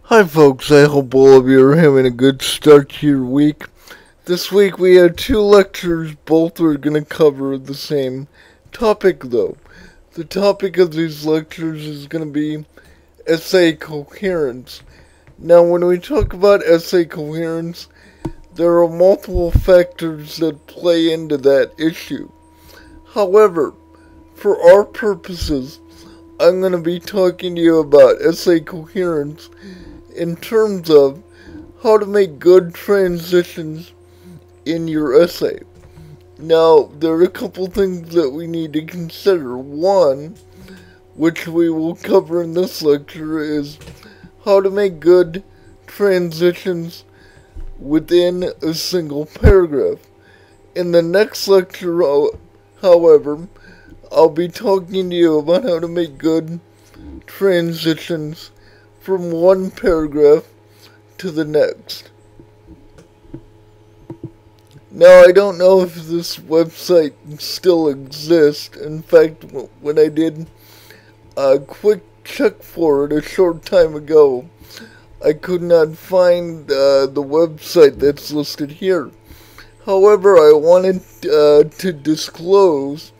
Hi folks, I hope all of you are having a good start to your week. This week we have two lectures, both are going to cover the same topic though. The topic of these lectures is going to be essay coherence. Now when we talk about essay coherence, there are multiple factors that play into that issue. However, for our purposes, I'm going to be talking to you about essay coherence in terms of how to make good transitions in your essay. Now, there are a couple things that we need to consider. One, which we will cover in this lecture, is how to make good transitions within a single paragraph. In the next lecture, however, I'll be talking to you about how to make good transitions from one paragraph to the next. Now, I don't know if this website still exists. In fact, when I did a quick check for it a short time ago, I could not find the website that's listed here. However, I wanted to disclose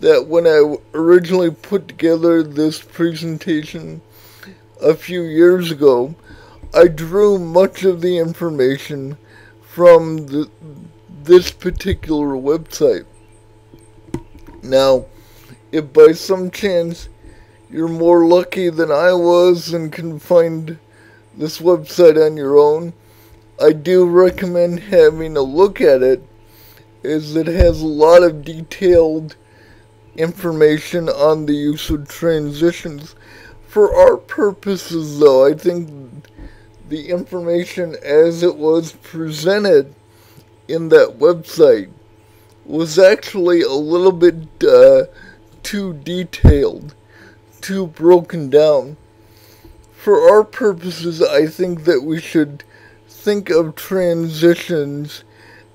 that when I originally put together this presentation a few years ago, I drew much of the information from this particular website. Now, if by some chance you're more lucky than I was and can find this website on your own, I do recommend having a look at it, as it has a lot of detailed information on the use of transitions. For our purposes, though, I think the information as it was presented in that website was actually a little bit too detailed, too broken down. For our purposes, I think that we should think of transitions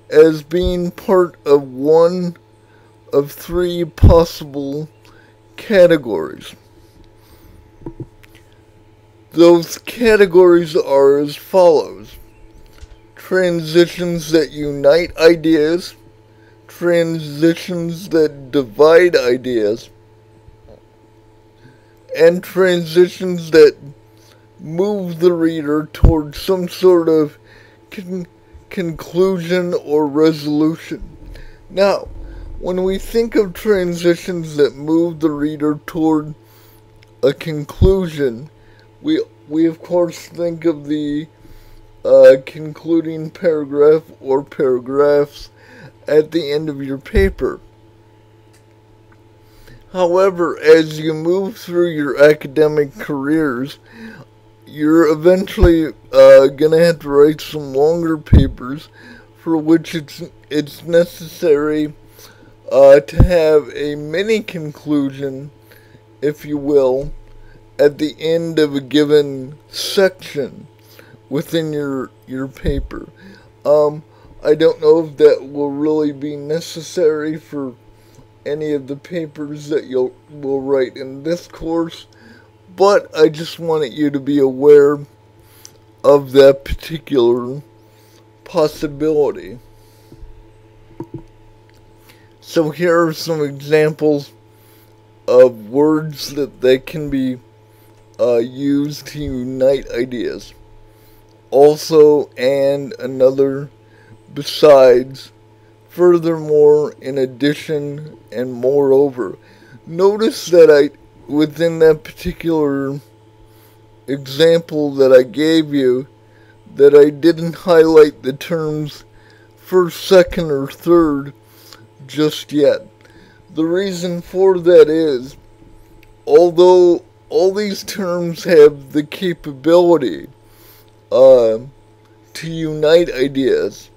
as being part of one of three possible categories. Those categories are as follows: transitions that unite ideas, transitions that divide ideas, and transitions that move the reader towards some sort of conclusion or resolution. Now, when we think of transitions that move the reader toward a conclusion, we of course think of the concluding paragraph or paragraphs at the end of your paper. However, as you move through your academic careers, you're eventually going to have to write some longer papers for which it's necessary to have a mini conclusion, if you will, at the end of a given section within your paper. I don't know if that will really be necessary for any of the papers that will write in this course, but I just wanted you to be aware of that particular possibility. So here are some examples of words that can be used to unite ideas. Also, and, another, besides, furthermore, in addition, and moreover. Notice that within that particular example that I gave you, that I didn't highlight the terms first, second, or third just yet. The reason for that is, although all these terms have the capability to unite ideas,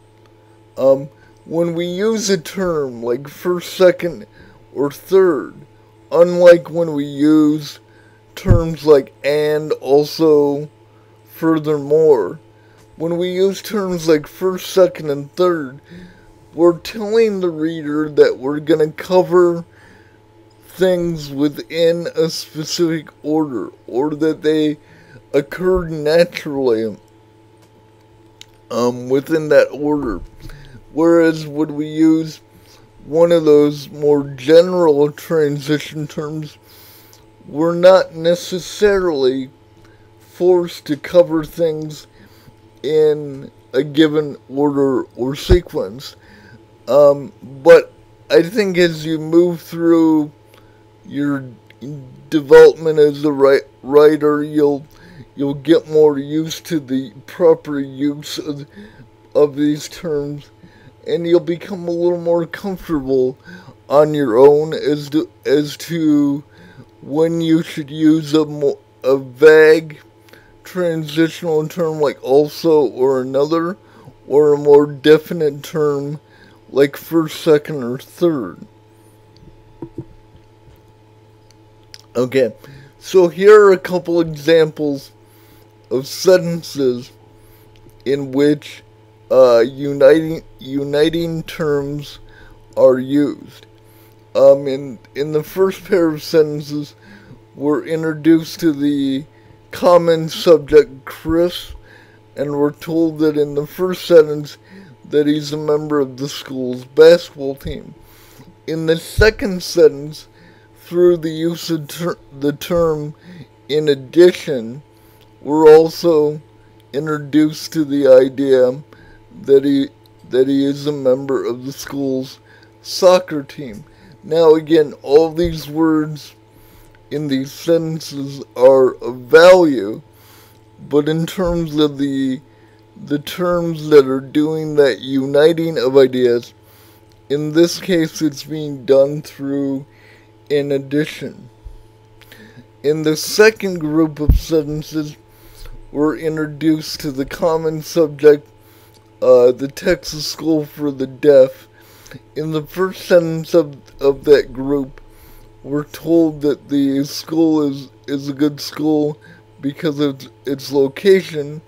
when we use a term like first, second, or third, unlike when we use terms like and, also, furthermore, when we use terms like first, second, and third, we're telling the reader that we're going to cover things within a specific order, or that they occurred naturally within that order. Whereas when we use one of those more general transition terms, we're not necessarily forced to cover things in a given order or sequence. But I think as you move through your development as a writer, you'll get more used to the proper use of these terms, and you'll become a little more comfortable on your own as to when you should use a vague transitional term like also or another, or a more definite term like first, second, or third. Okay, so here are a couple examples of sentences in which uniting terms are used. In the first pair of sentences, we're introduced to the common subject Chris, and we're told that in the first sentence that he's a member of the school's basketball team. In the second sentence, through the use of the term in addition, we're also introduced to the idea that he is a member of the school's soccer team. Now again, all these words in these sentences are of value, but in terms of the terms that are doing that uniting of ideas, in this case it's being done through in addition. In the second group of sentences, we're introduced to the common subject, the Texas School for the Deaf. In the first sentence of that group, we're told that the school is a good school because of its location,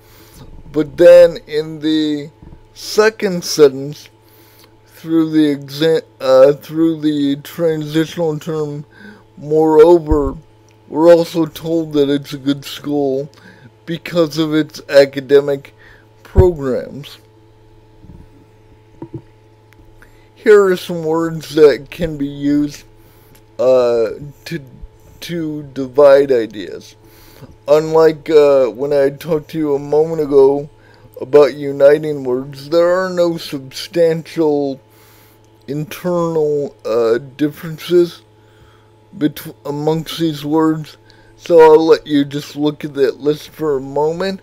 but then in the second sentence, through the transitional term moreover, we're also told that it's a good school because of its academic programs. Here are some words that can be used to divide ideas. Unlike when I talked to you a moment ago about uniting words, there are no substantial internal differences amongst these words, so I'll let you just look at that list for a moment,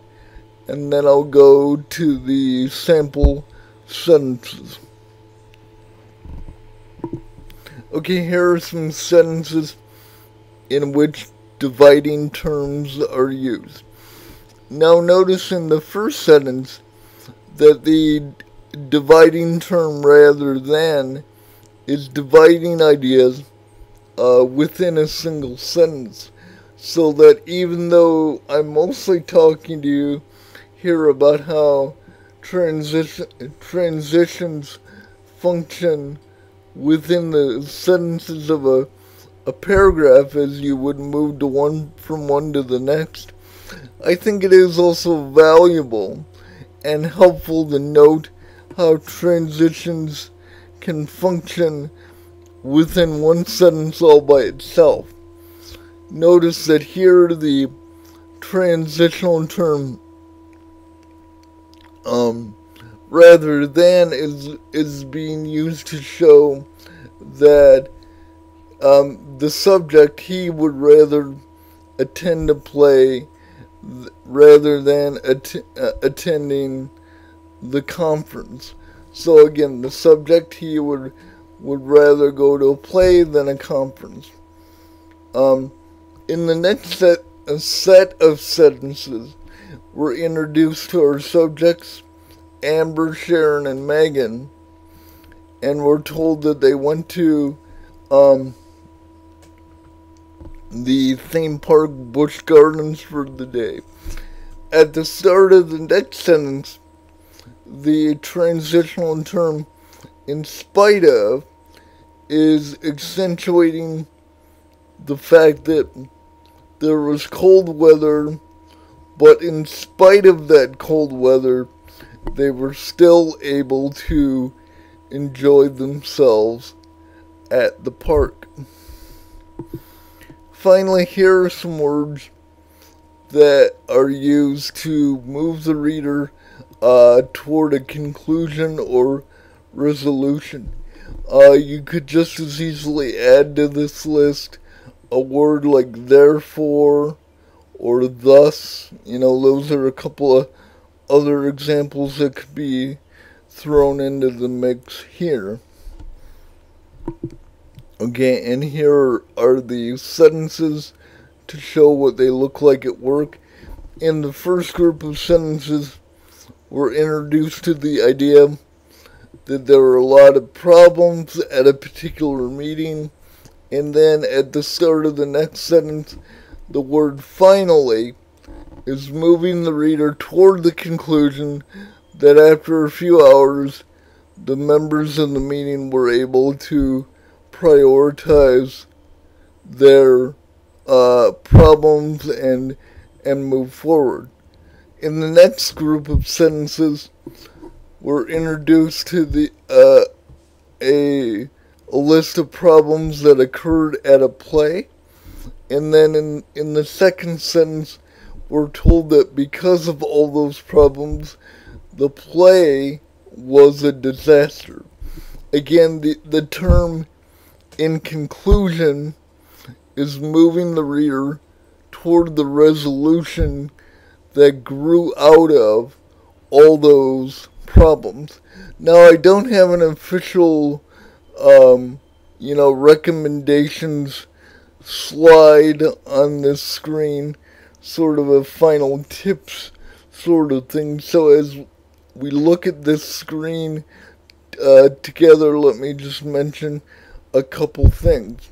and then I'll go to the sample sentences. Okay, here are some sentences in which dividing terms are used. Now notice in the first sentence that the dividing term rather than is dividing ideas within a single sentence, so that even though I'm mostly talking to you here about how transitions function within the sentences of a paragraph as you would move from one to the next, I think it is also valuable and helpful to note how transitions can function within one sentence all by itself. Notice that here the transitional term rather than is being used to show that the subject he would rather attend a play rather than attending the conference. So again, the subject he would rather go to a play than a conference. In the next set of sentences, we're introduced to our subjects, Amber, Sharon, and Megan, and we're told that they went to the theme park Busch Gardens for the day. At the start of the next sentence, the transitional term in spite of is accentuating the fact that there was cold weather, But in spite of that cold weather, they were still able to enjoy themselves at the park. Finally, here are some words that are used to move the reader toward a conclusion or resolution. You could just as easily add to this list a word like therefore or thus. Those are a couple of other examples that could be thrown into the mix here. Okay, and here are the sentences to show what they look like at work. In the first group of sentences, we're introduced to the idea that there are a lot of problems at a particular meeting, and then at the start of the next sentence, the word finally is moving the reader toward the conclusion that after a few hours, the members of the meeting were able to prioritize their problems and move forward. In the next group of sentences, we're introduced to a list of problems that occurred at a play, and then in the second sentence, we're told that because of all those problems, the play was a disaster. Again, the term in conclusion is moving the reader toward the resolution that grew out of all those problems. Now, I don't have an official, recommendations slide on this screen, sort of a final tips sort of thing. So as we look at this screen together, let me just mention a couple things.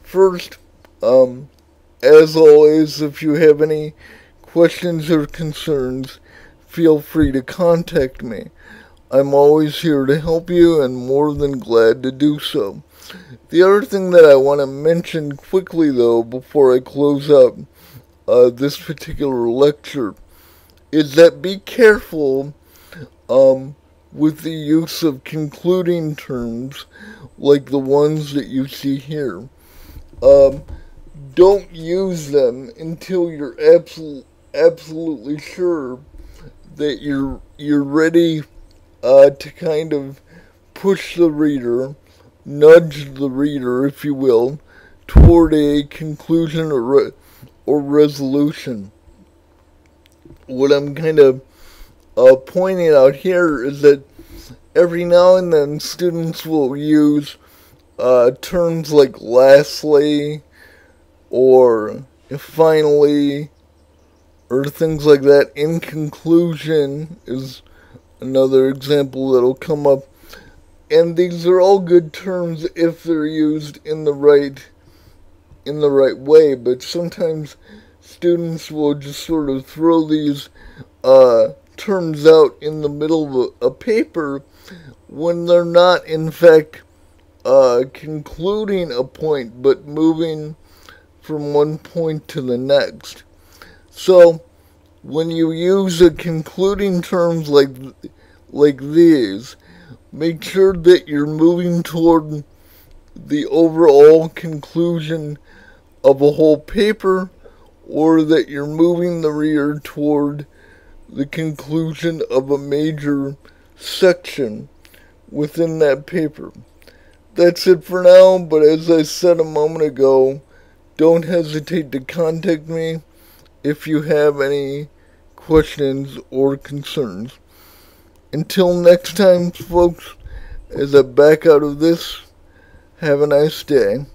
First, as always, if you have any questions or concerns, feel free to contact me. I'm always here to help you and more than glad to do so. The other thing that I want to mention quickly, though, before I close up this particular lecture, is that be careful with the use of concluding terms like the ones that you see here. Don't use them until you're absolutely sure that you're ready to kind of push the reader, nudge the reader, if you will, toward a conclusion or resolution. What I'm kind of pointing out here is that every now and then students will use terms like lastly or finally or things like that. In conclusion is another example that'll come up. And these are all good terms if they're used in the right way, but sometimes students will just sort of throw these terms out in the middle of a paper when they're not in fact concluding a point but moving from one point to the next. So when you use a concluding terms like these, make sure that you're moving toward the overall conclusion of a whole paper, or that you're moving the reader toward the conclusion of a major section within that paper. That's it for now, but as I said a moment ago, don't hesitate to contact me if you have any questions or concerns. Until next time, folks, as I back out of this, have a nice day.